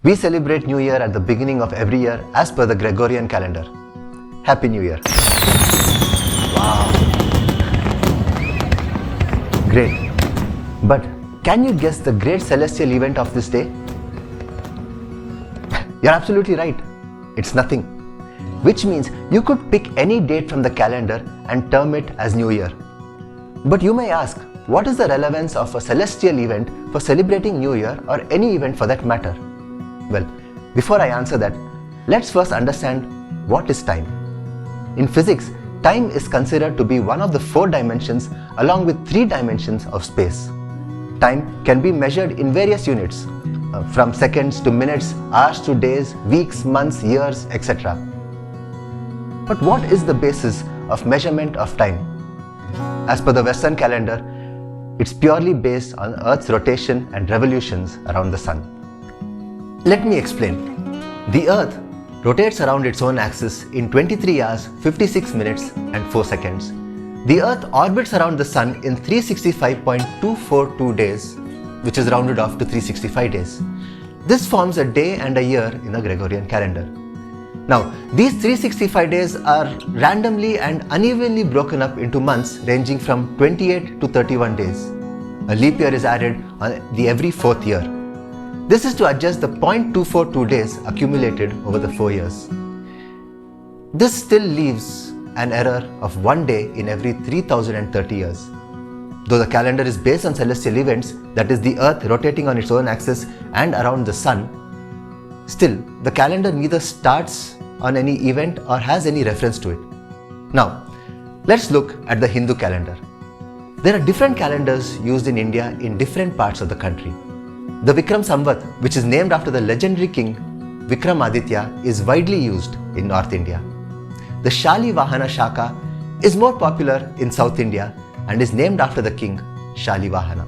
We celebrate New Year at the beginning of every year as per the Gregorian Calendar. Happy New Year! Wow! Great! But can you guess the great celestial event of this day? You're absolutely right. It's nothing. Which means you could pick any date from the calendar and term it as New Year. But you may ask, what is the relevance of a celestial event for celebrating New Year or any event for that matter? Well, before I answer that, let's first understand what is time. In physics, time is considered to be one of the 4 dimensions along with 3 dimensions of space. Time can be measured in various units, from seconds to minutes, hours to days, weeks, months, years, etc. But what is the basis of measurement of time? As per the Western calendar, it's purely based on Earth's rotation and revolutions around the Sun. Let me explain. The Earth rotates around its own axis in 23 hours, 56 minutes and 4 seconds. The Earth orbits around the Sun in 365.242 days, which is rounded off to 365 days. This forms a day and a year in the Gregorian calendar. Now, these 365 days are randomly and unevenly broken up into months ranging from 28 to 31 days. A leap year is added on every 4th year. This is to adjust the 0.242 days accumulated over the 4 years. This still leaves an error of 1 day in every 3030 years. Though the calendar is based on celestial events, that is the Earth rotating on its own axis and around the Sun, still the calendar neither starts on any event or has any reference to it. Now, let's look at the Hindu calendar. There are different calendars used in India in different parts of the country. The Vikram Samvat, which is named after the legendary king Vikramaditya, is widely used in North India. The Shali Vahana Shaka is more popular in South India and is named after the king Shali Vahana.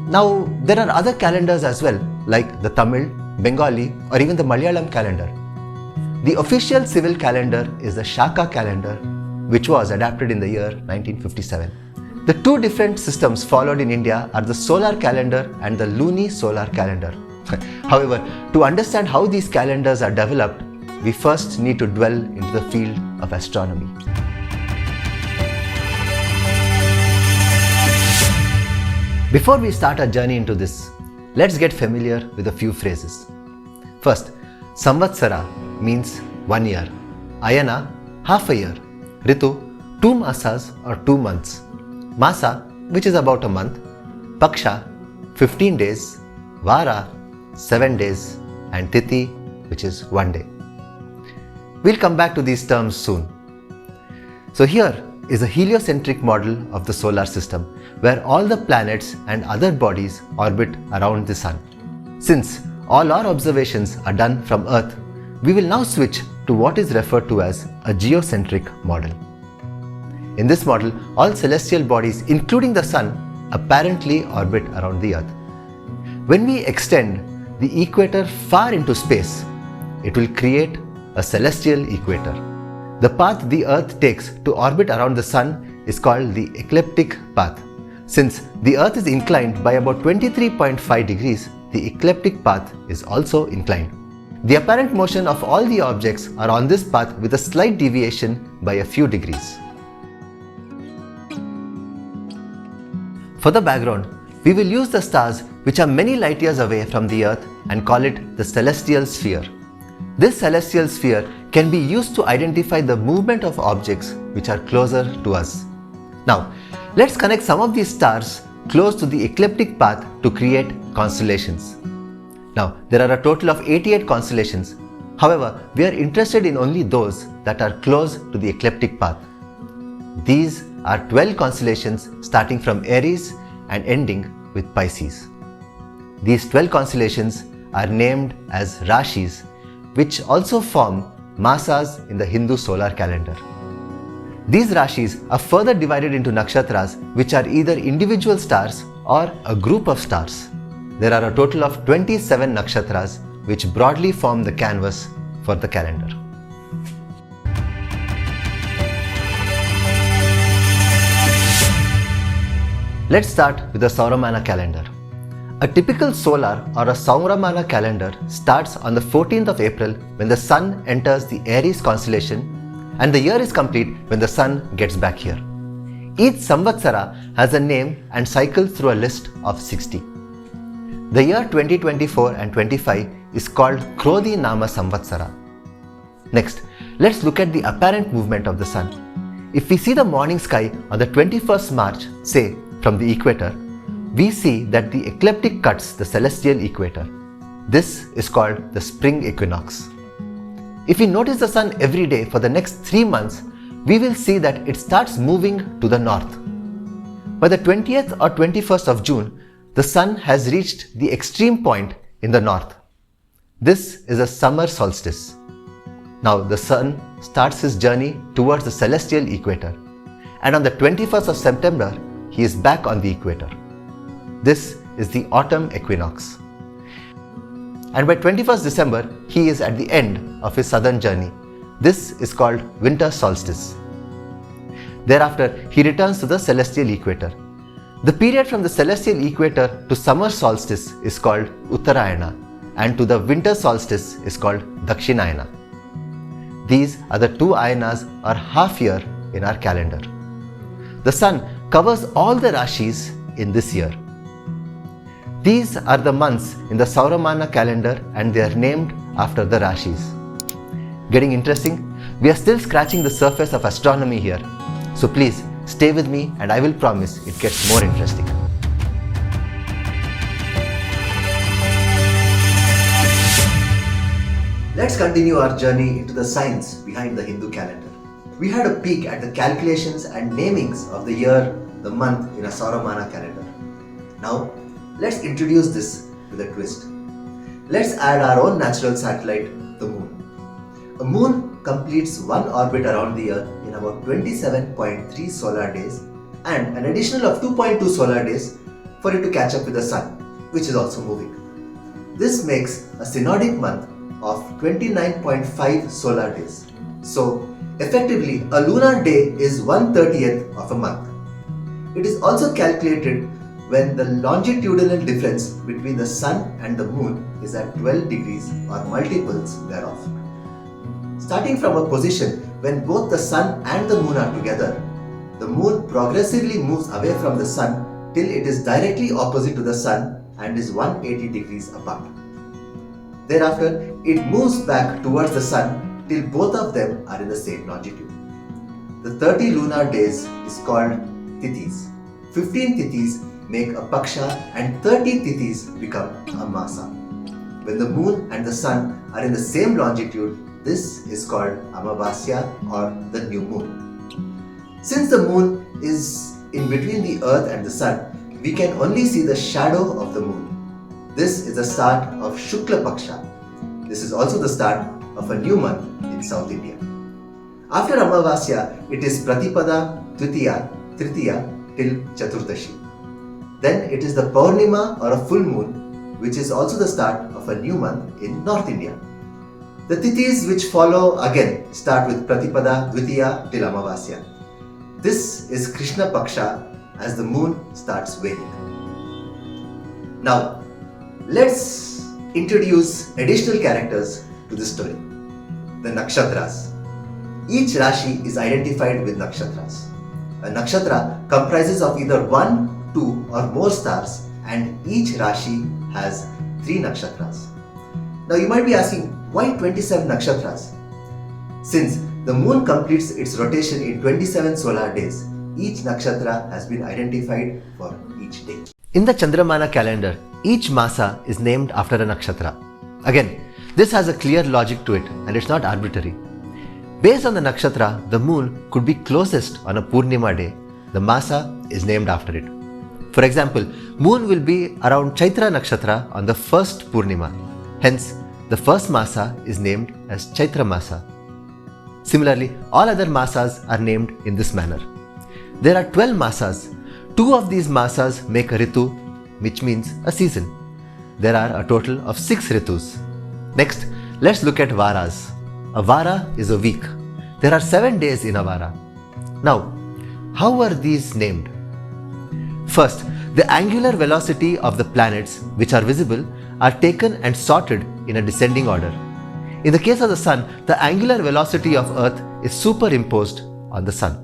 Now, there are other calendars as well, like the Tamil, Bengali or even the Malayalam calendar. The official civil calendar is the Shaka calendar, which was adapted in the year 1957. The 2 different systems followed in India are the solar calendar and the lunisolar calendar. However, to understand how these calendars are developed, we first need to dwell into the field of astronomy. Before we start our journey into this, let's get familiar with a few phrases. First, Samvatsara means 1 year, Ayana half a year, Ritu 2 masas or 2 months, Masa, which is about a month, Paksha 15 days, Vara 7 days and Tithi, which is 1 day. We'll come back to these terms soon. So here is a heliocentric model of the solar system where all the planets and other bodies orbit around the Sun. Since all our observations are done from Earth, we will now switch to what is referred to as a geocentric model. In this model, all celestial bodies, including the Sun, apparently orbit around the Earth. When we extend the equator far into space, it will create a celestial equator. The path the Earth takes to orbit around the Sun is called the ecliptic path. Since the Earth is inclined by about 23.5 degrees, the ecliptic path is also inclined. The apparent motion of all the objects are on this path with a slight deviation by a few degrees. For the background, we will use the stars which are many light years away from the Earth and call it the celestial sphere. This celestial sphere can be used to identify the movement of objects which are closer to us. Now, let's connect some of these stars close to the ecliptic path to create constellations. Now, there are a total of 88 constellations. However, we are interested in only those that are close to the ecliptic path. These are 12 constellations starting from Aries and ending with Pisces. These 12 constellations are named as Rashis, which also form masas in the Hindu solar calendar. These Rashis are further divided into nakshatras, which are either individual stars or a group of stars. There are a total of 27 nakshatras, which broadly form the canvas for the calendar. Let's start with the Sauramana calendar. A typical solar or a Sauramana calendar starts on the 14th of April when the sun enters the Aries constellation, and the year is complete when the sun gets back here. Each Samvatsara has a name and cycles through a list of 60. The year 2024 and 25 is called Krodhi Nama Samvatsara. Next, let's look at the apparent movement of the sun. If we see the morning sky on the 21st March, say from the equator, we see that the ecliptic cuts the celestial equator. This is called the spring equinox. If we notice the sun every day for the next 3 months, we will see that it starts moving to the north. By the 20th or 21st of June, the sun has reached the extreme point in the north. This is a summer solstice. Now the sun starts his journey towards the celestial equator, and on the 21st of September, he is back on the equator. This is the autumn equinox. And by 21st December, he is at the end of his southern journey. This is called winter solstice. Thereafter, he returns to the celestial equator. The period from the celestial equator to summer solstice is called Uttarayana, and to the winter solstice is called Dakshinayana. These are the 2 ayanas or half year in our calendar. The sun covers all the rashis in this year. These are the months in the Sauramana calendar, and they are named after the rashis. Getting interesting? We are still scratching the surface of astronomy here. So please stay with me and I will promise it gets more interesting. Let's continue our journey into the science behind the Hindu calendar. We had a peek at the calculations and namings of the year, the month in a Sauramana calendar. Now, let's introduce this with a twist. Let's add our own natural satellite, the moon. A moon completes one orbit around the earth in about 27.3 solar days and an additional of 2.2 solar days for it to catch up with the sun, which is also moving. This makes a synodic month of 29.5 solar days. So, effectively, a lunar day is 1/30th of a month. It is also calculated when the longitudinal difference between the sun and the moon is at 12 degrees or multiples thereof. Starting from a position when both the sun and the moon are together, the moon progressively moves away from the sun till it is directly opposite to the sun and is 180 degrees apart. Thereafter, it moves back towards the sun till both of them are in the same longitude. The 30 lunar days is called tithis. 15 tithis make a paksha and 30 tithis become a masa. When the moon and the sun are in the same longitude, this is called Amavasya or the new moon. Since the moon is in between the earth and the sun, we can only see the shadow of the moon. This is the start of Shukla Paksha. This is also the start of a new month in South India. After Amavasya, it is Pratipada, Tvitiya, Tritiya till Chaturdashi. Then it is the Purnima or a full moon, which is also the start of a new month in North India. The tithis which follow again start with Pratipada, Dvitiya till Amavasya. This is Krishna Paksha as the moon starts waning. Now, let's introduce additional characters to this story. The nakshatras. Each rashi is identified with nakshatras. A nakshatra comprises of either 1, 2 or more stars, and each rashi has 3 nakshatras. Now you might be asking, why 27 nakshatras? Since the moon completes its rotation in 27 solar days, each nakshatra has been identified for each day. In the Chandramana calendar, each masa is named after a nakshatra. Again, this has a clear logic to it and it's not arbitrary. Based on the nakshatra, the moon could be closest on a Purnima day. The masa is named after it. For example, moon will be around Chaitra nakshatra on the first Purnima. Hence, the first masa is named as Chaitra masa. Similarly, all other masas are named in this manner. There are 12 masas. 2 of these masas make a ritu, which means a season. There are a total of 6 ritus. Next, let's look at varas. A vara is a week. There are 7 days in a vara. Now, how are these named? First, The angular velocity of the planets which are visible are taken and sorted in a descending order. In the case of the Sun, the angular velocity of Earth is superimposed on the Sun.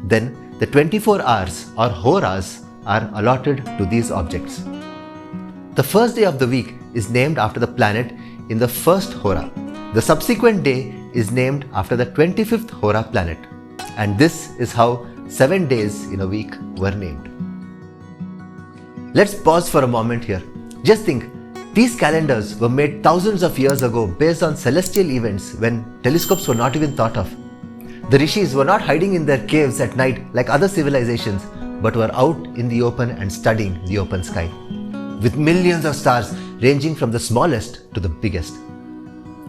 Then the 24 hours or horas are allotted to these objects. The first day of the week is named after the planet in the first hora. The subsequent day is named after the 25th hora planet. And this is how 7 days in a week were named. Let's pause for a moment here. Just think, these calendars were made thousands of years ago based on celestial events when telescopes were not even thought of. The rishis were not hiding in their caves at night like other civilizations, but were out in the open and studying the open sky, with millions of stars ranging from the smallest to the biggest.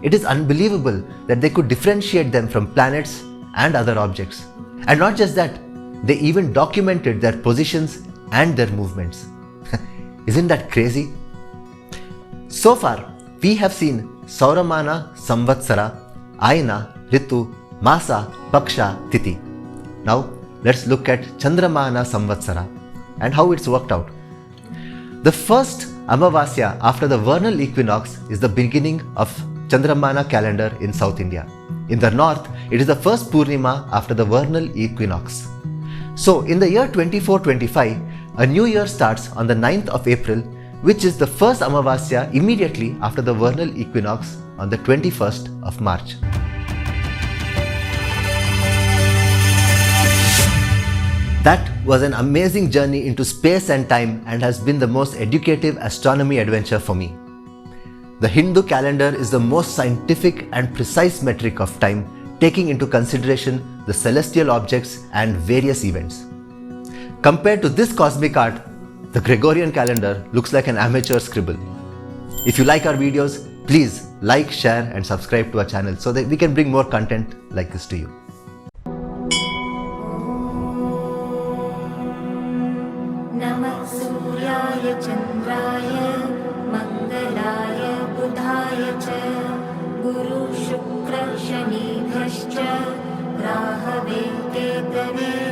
It is unbelievable that they could differentiate them from planets and other objects. And not just that, they even documented their positions and their movements. Isn't that crazy? So far, we have seen Sauramana, Samvatsara, Ayana, Ritu, Masa, Paksha, Tithi. Now, let's look at Chandramana Samvatsara and how it's worked out. The first Amavasya after the vernal equinox is the beginning of Chandramana calendar in South India. In the north, it is the first Purnima after the vernal equinox. So, in the year 2425, a new year starts on the 9th of April, which is the first Amavasya immediately after the vernal equinox on the 21st of March. That was an amazing journey into space and time and has been the most educative astronomy adventure for me. The Hindu calendar is the most scientific and precise metric of time, taking into consideration the celestial objects and various events. Compared to this cosmic art, the Gregorian calendar looks like an amateur scribble. If you like our videos, please like, share and subscribe to our channel so that we can bring more content like this to you. Namah Suryaya Chandraya Mangalaya Budhaya Cha Guru Shukra Shani Bhascha Rahave Ketave